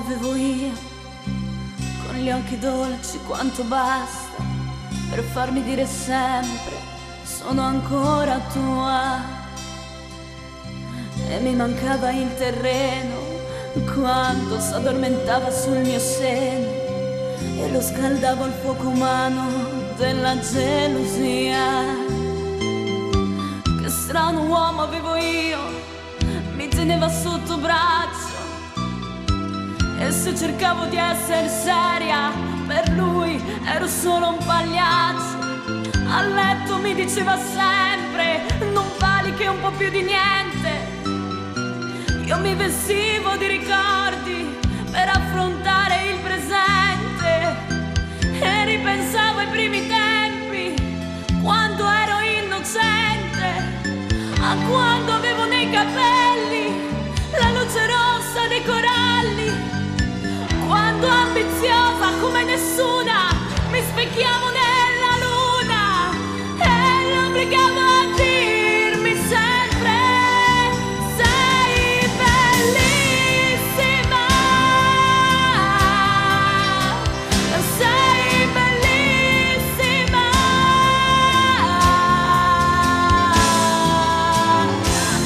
avevo io, con gli occhi dolci quanto basta per farmi dire sempre sono ancora tua. E mi mancava il terreno quando s'addormentava sul mio seno e lo scaldavo al fuoco umano della gelosia. Che strano uomo avevo io, mi teneva sotto braccio, e se cercavo di essere seria, per lui ero solo un pagliaccio. A letto mi diceva sempre: non vali che un po' più di niente. Io mi vestivo di ricordi per affrontare il presente e ripensavo ai primi tempi, quando ero innocente, a quando avevo nei capelli la luce rossa dei coralli, quando ambiziosa come nessuna mi specchiavo nella luna e l'obbligavo a dirmi sempre: sei bellissima, sei bellissima.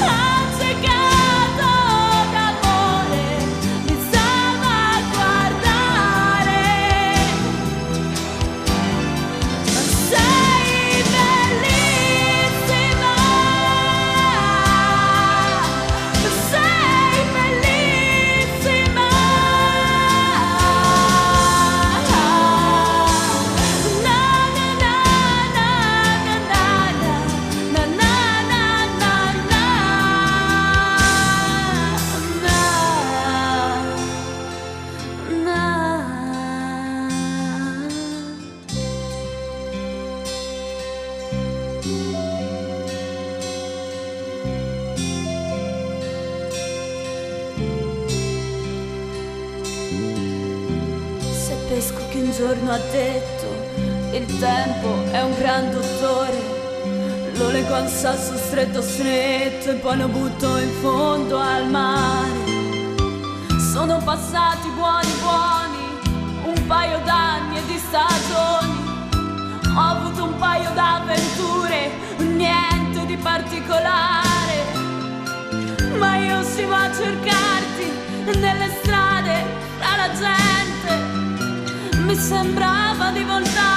Accecato d'amore mi stava a guardare. Sei bellissima, sei bellissima. Na na na na na na na na na na na. Se pesco che un giorno ha detto il tempo è un gran dottore, lo leggo al sasso stretto stretto e poi lo butto in fondo al mare. Sono passati buoni buoni un paio d'anni e di stagioni, ho avuto un paio d'avventure, niente di particolare, ma io uscivo a cercarti nelle strade tra la gente, mi sembrava di voltare